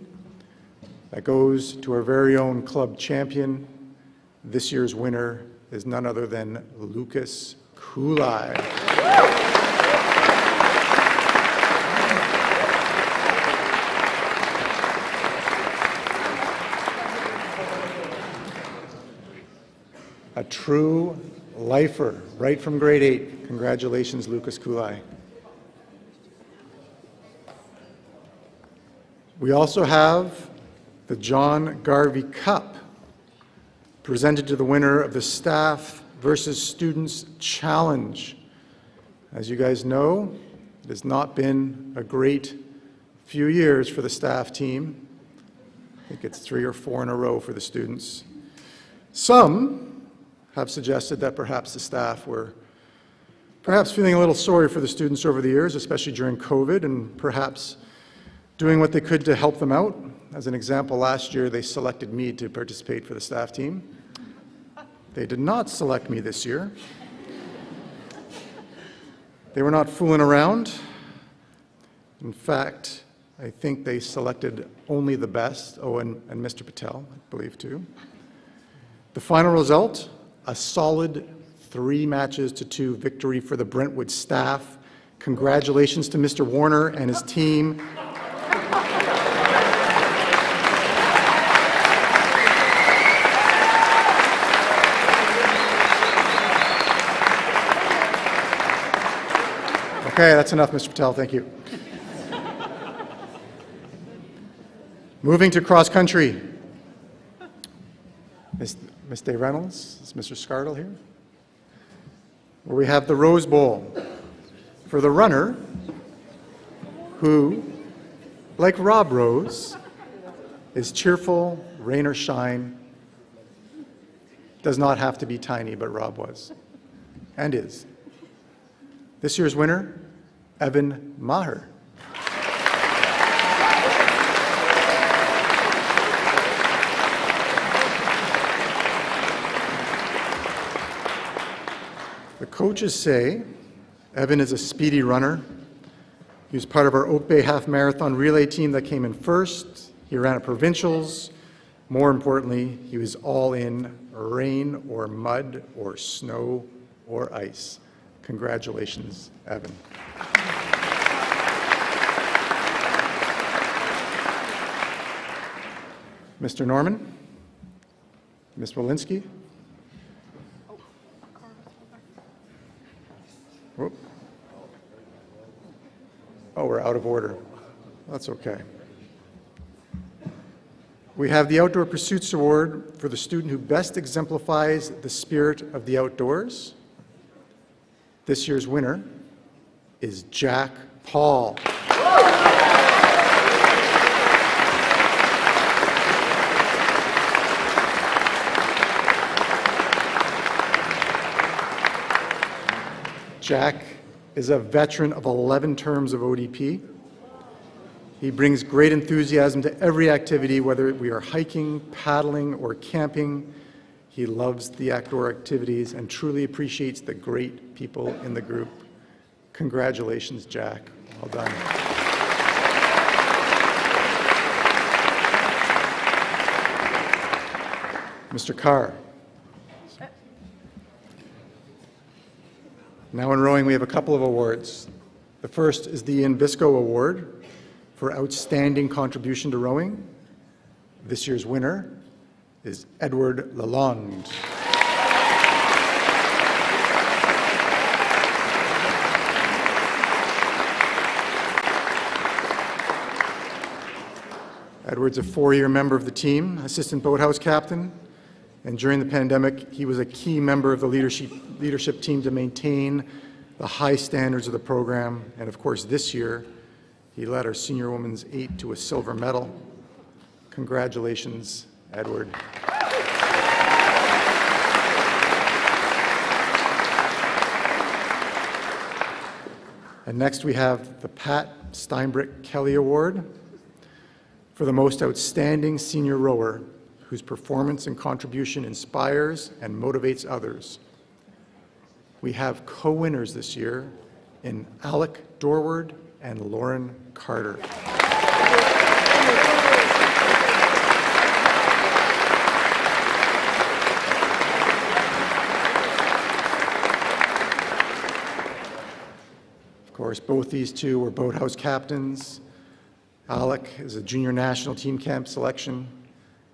That goes to our very own club champion. This year's winner is none other than Lucas Cooley. A true lifer, right from grade 8. Congratulations, Lucas Cooley. We also have the John Garvey Cup, presented to the winner of the Staff versus Students Challenge. As you guys know, it has not been a great few years for the staff team. I think it's 3 or 4 in a row for the students. Some have suggested that perhaps the staff were feeling a little sorry for the students over the years, especially during COVID, and perhaps doing what they could to help them out. As an example, last year they selected me to participate for the staff team. They did not select me this year. They were not fooling around. In fact, I think they selected only the best, and Mr. Patel, I believe too. The final result, a solid 3-2 victory for the Brentwood staff. Congratulations to Mr. Warner and his team. Okay, that's enough, Mr. Patel. Thank you. Moving to cross country. Miss Day Reynolds, is Mr. Scartle here? Where we have the Rose Bowl for the runner who, like Rob Rose, is cheerful, rain or shine, does not have to be tiny, but Rob was, and is. This year's winner, Evan Maher. The coaches say Evan is a speedy runner. He was part of our Oak Bay Half Marathon relay team that came in first. He ran at provincials. More importantly, he was all in rain or mud or snow or ice. Congratulations, Evan. Mr. Norman, Ms. Walensky. Oh, we're out of order. That's okay. We have the Outdoor Pursuits Award for the student who best exemplifies the spirit of the outdoors. This year's winner is Jack Paul. Jack is a veteran of 11 terms of ODP. He brings great enthusiasm to every activity, whether we are hiking, paddling, or camping. He loves the outdoor activities and truly appreciates the great people in the group. Congratulations, Jack. Well done. Mr. Carr. Now in rowing, we have a couple of awards. The first is the Ian Biscoe Award for outstanding contribution to rowing. This year's winner is Edward Lalonde. Edward's a four-year member of the team, assistant boathouse captain, and during the pandemic, he was a key member of the leadership team to maintain the high standards of the program. And of course, this year, he led our senior women's 8 to a silver medal. Congratulations, Edward. And next we have the Pat Steinbrück Kelly Award for the most outstanding senior rower whose performance and contribution inspires and motivates others. We have co-winners this year in Alec Dorward and Lauren Carter. Of course, both these two were boathouse captains. Alec is a junior national team camp selection,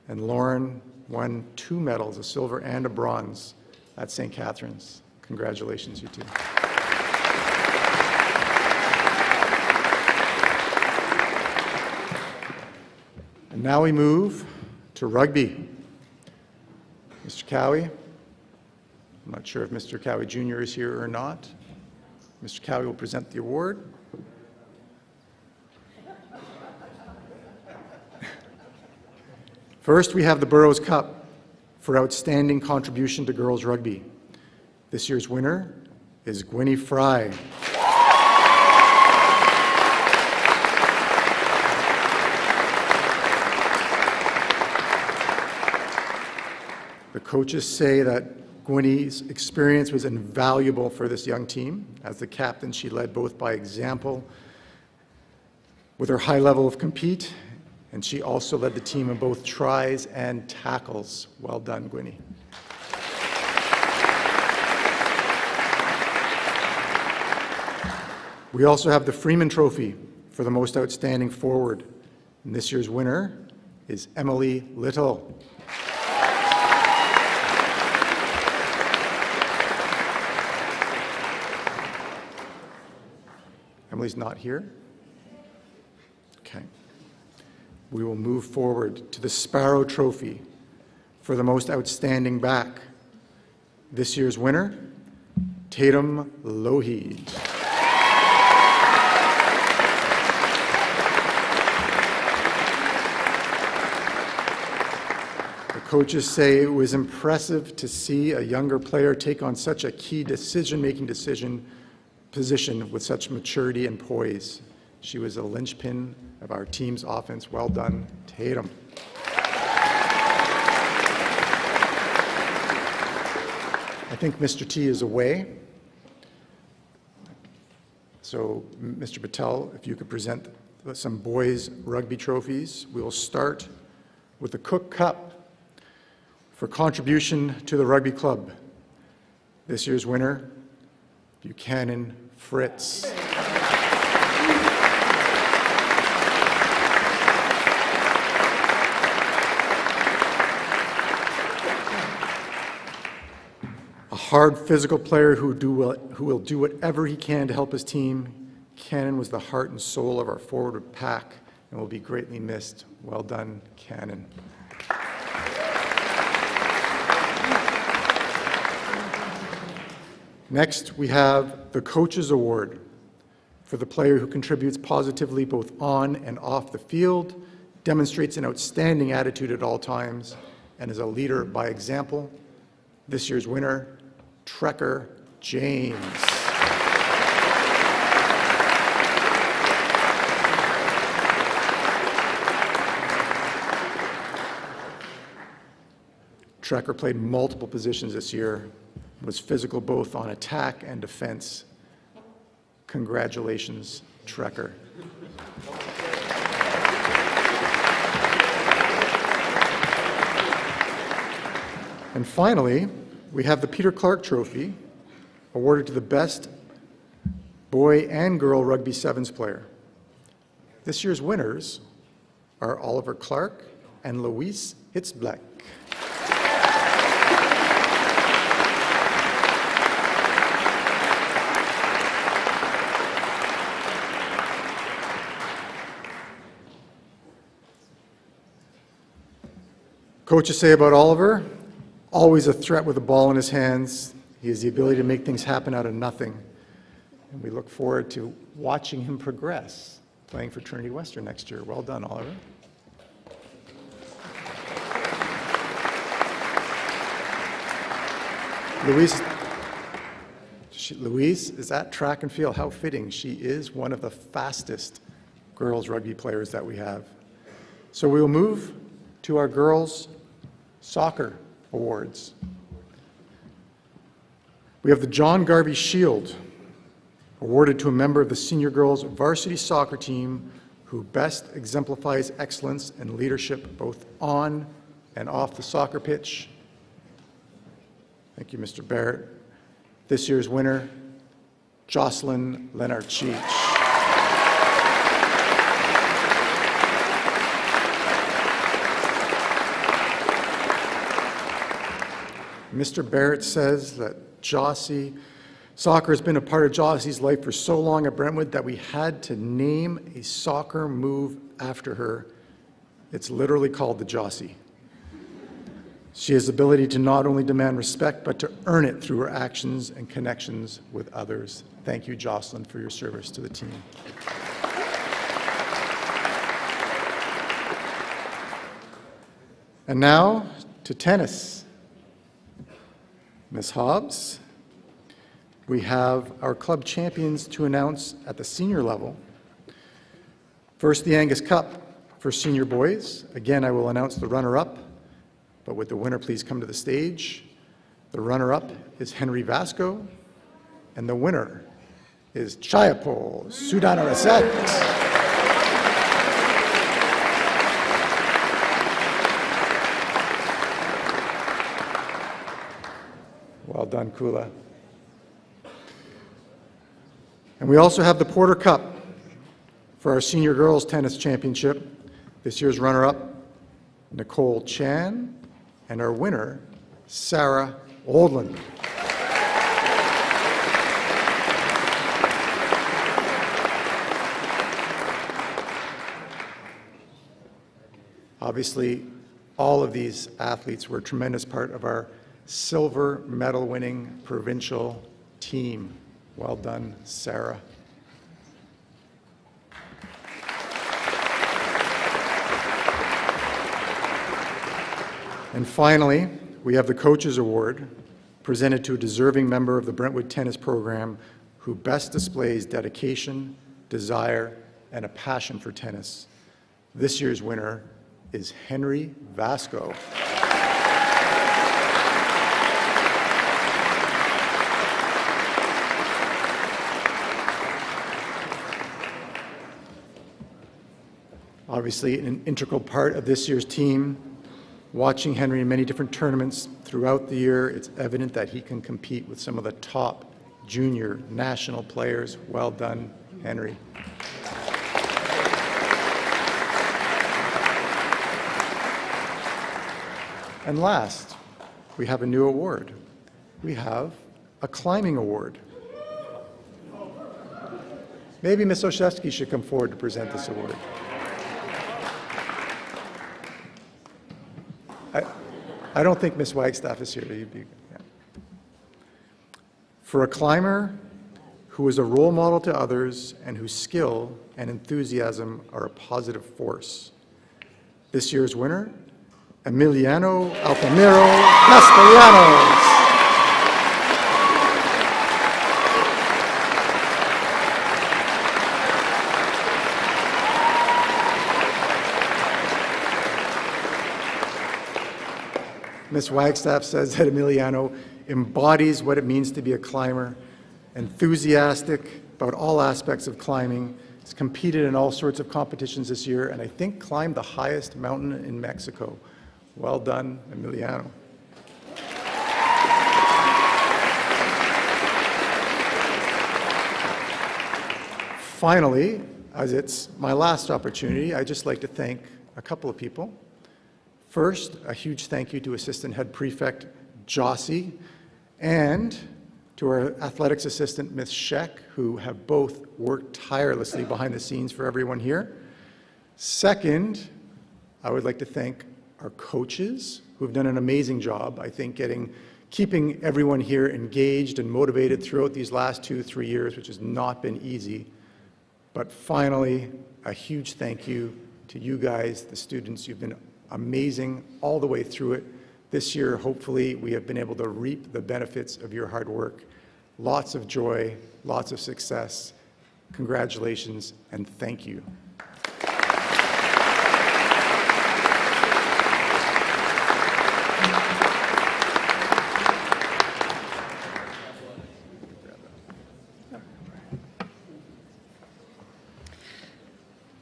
and Lauren won 2 medals, a silver and a bronze, at St. Catharines. Congratulations, you two. And now we move to rugby. Mr. Cowie. I'm not sure if Mr. Cowie Jr. is here or not. Mr. Cowie will present the award. First, we have the Burroughs Cup for outstanding contribution to girls rugby. This year's winner is Gwynnie Fry. The coaches say that Gwynnie's experience was invaluable for this young team. As the captain, she led both by example with her high level of compete, and she also led the team in both tries and tackles. Well done, Gwynnie. We also have the Freeman Trophy for the most outstanding forward. And this year's winner is Emily Little. Emily's not here? Okay. We will move forward to the Sparrow Trophy for the most outstanding back. This year's winner, Tatum Lougheed. The coaches say it was impressive to see a younger player take on such a key decision-making position with such maturity and poise. She was a linchpin of our team's offense. Well done, Tatum. I think Mr. T is away. So, Mr. Patel, if you could present some boys' rugby trophies. We will start with the Cook Cup for contribution to the rugby club. This year's winner, Buchanan Fritz. A hard physical player who will do whatever he can to help his team. Cannon was the heart and soul of our forward pack and will be greatly missed. Well done, Cannon. Next, we have the Coaches Award for the player who contributes positively both on and off the field, demonstrates an outstanding attitude at all times, and is a leader by example. This year's winner, Trekker James. Trekker played multiple positions this year, was physical both on attack and defense. Congratulations, Trekker. And finally, we have the Peter Clark Trophy, awarded to the best boy and girl rugby sevens player. This year's winners are Oliver Clark and Louise Hitzbleck. Coaches say about Oliver, always a threat with a ball in his hands. He has the ability to make things happen out of nothing. And we look forward to watching him progress, playing for Trinity Western next year. Well done, Oliver. Louise is at track and field. How fitting. She is one of the fastest girls rugby players that we have. So we will move to our girls soccer awards. We have the John Garvey Shield, awarded to a member of the senior girls varsity soccer team who best exemplifies excellence and leadership both on and off the soccer pitch. Thank you, Mr. Barrett. This year's winner, Jocelyn Lenarchich. Mr. Barrett says that soccer has been a part of Jossie's life for so long at Brentwood that we had to name a soccer move after her. It's literally called the Jossie. She has the ability to not only demand respect, but to earn it through her actions and connections with others. Thank you, Jocelyn, for your service to the team. And now to tennis. Ms. Hobbs, we have our club champions to announce at the senior level. First, the Angus Cup for senior boys. Again, I will announce the runner-up, but would the winner please come to the stage? The runner-up is Henry Vasco, and the winner is Chayapol Sudanaraset. Well done, Kula. And we also have the Porter Cup for our senior girls tennis championship. This year's runner-up, Nicole Chan, and our winner, Sarah Oldland. Obviously, all of these athletes were a tremendous part of our silver medal winning provincial team. Well done, Sarah. And finally, we have the Coaches Award, presented to a deserving member of the Brentwood tennis program who best displays dedication, desire, and a passion for tennis. This year's winner is Henry Vasco. Obviously, an integral part of this year's team. Watching Henry in many different tournaments throughout the year, it's evident that he can compete with some of the top junior national players. Well done, Henry. And last, we have a new award. We have a climbing award. Maybe Ms. Oshevsky should come forward to present this award. I don't think Miss Wagstaff is here. Yeah. For a climber who is a role model to others and whose skill and enthusiasm are a positive force. This year's winner, Emiliano Altamiro Castellanos. Ms. Wagstaff says that Emiliano embodies what it means to be a climber, enthusiastic about all aspects of climbing. He's competed in all sorts of competitions this year, and I think climbed the highest mountain in Mexico. Well done, Emiliano. Finally, as it's my last opportunity, I'd just like to thank a couple of people. First, a huge thank you to Assistant Head Prefect Jossie and to our athletics assistant, Ms. Sheck, who have both worked tirelessly behind the scenes for everyone here. Second, I would like to thank our coaches, who have done an amazing job, I think, keeping everyone here engaged and motivated throughout these last 2-3 years, which has not been easy. But finally, a huge thank you to you guys, the students. You've been amazing all the way through it. This year, hopefully, we have been able to reap the benefits of your hard work. Lots of joy, lots of success. Congratulations, and thank you.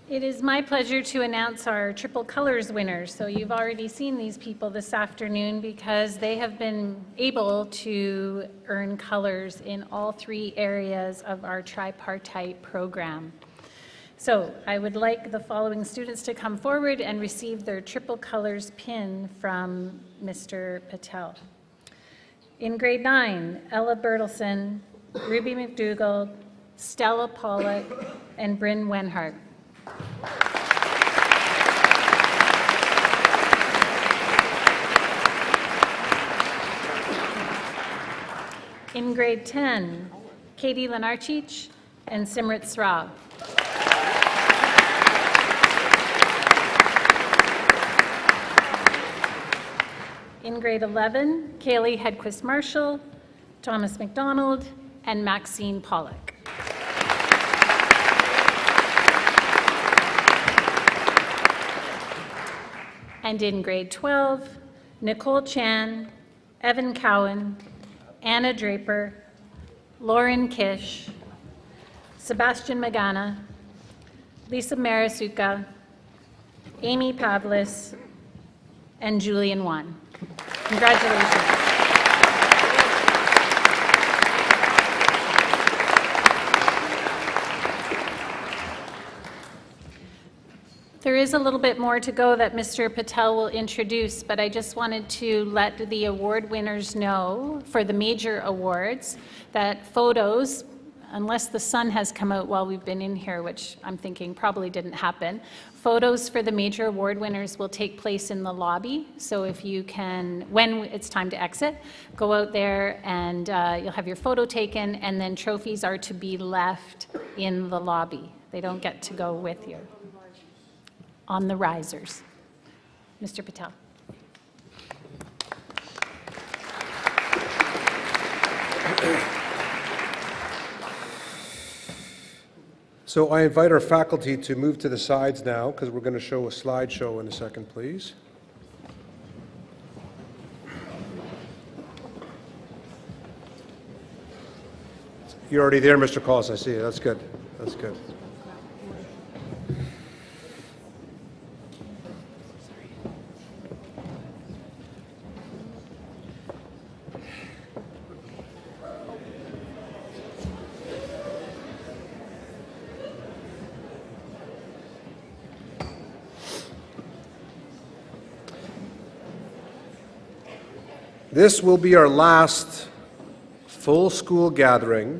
It is my pleasure to announce our triple colors winners. So you've already seen these people this afternoon because they have been able to earn colors in all 3 areas of our tripartite program. So I would like the following students to come forward and receive their triple colors pin from Mr. Patel. In grade 9, Ella Bertelson, Ruby McDougall, Stella Pollock, and Bryn Wenhart. In grade 10, Katie Lenarchich and Simrit Srab. In grade 11, Kaylee Hedquist-Marshall, Thomas McDonald, and Maxine Pollock. And in grade 12, Nicole Chan, Evan Cowan, Anna Draper, Lauren Kish, Sebastian Magana, Lisa Marisuka, Amy Pavlis, and Julian Wan. Congratulations. There is a little bit more to go that Mr. Patel will introduce, but I just wanted to let the award winners know for the major awards that photos, unless the sun has come out while we've been in here, which I'm thinking probably didn't happen, photos for the major award winners will take place in the lobby. So if you can, when it's time to exit, go out there and you'll have your photo taken, and then trophies are to be left in the lobby. They don't get to go with you. On the risers. Mr. Patel. So I invite our faculty to move to the sides now, because we're going to show a slideshow in a second, please. You're already there, Mr. Collins. I see you. That's good. That's good. This will be our last full school gathering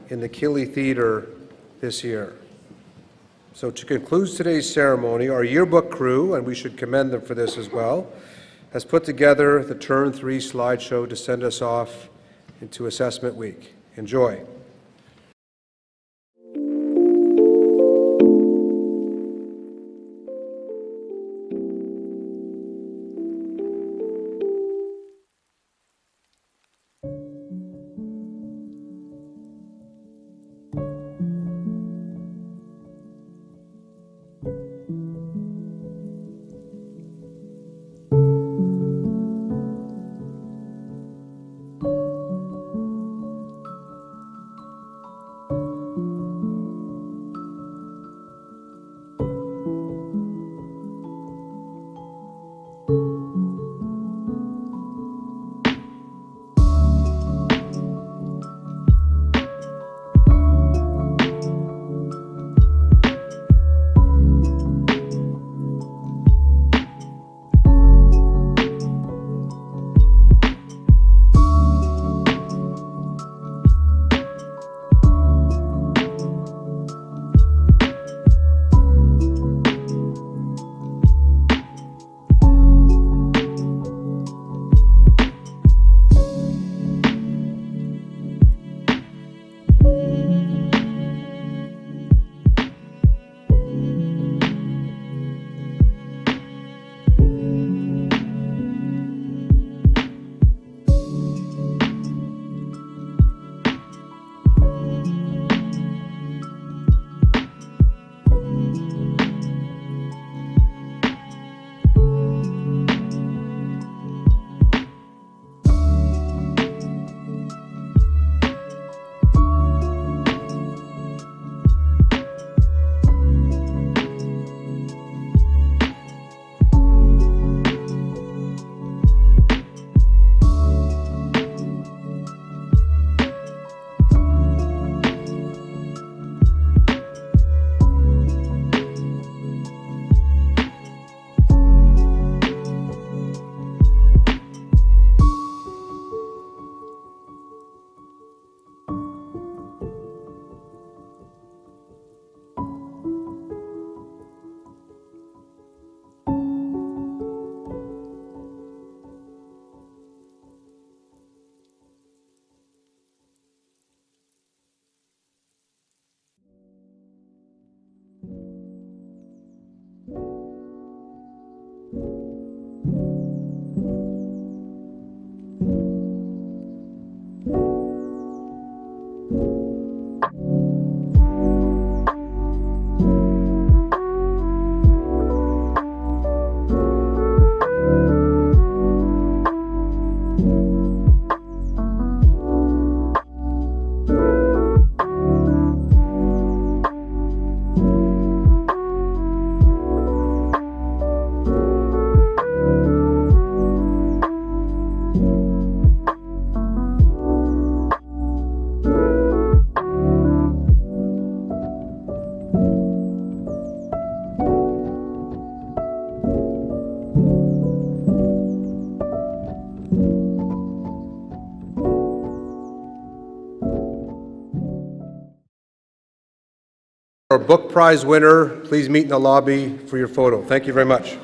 in the Killy Theatre this year. So to conclude today's ceremony, our yearbook crew, and we should commend them for this as well, has put together the Turn 3 slideshow to send us off into Assessment Week. Enjoy. Our book prize winner, please meet in the lobby for your photo. Thank you very much.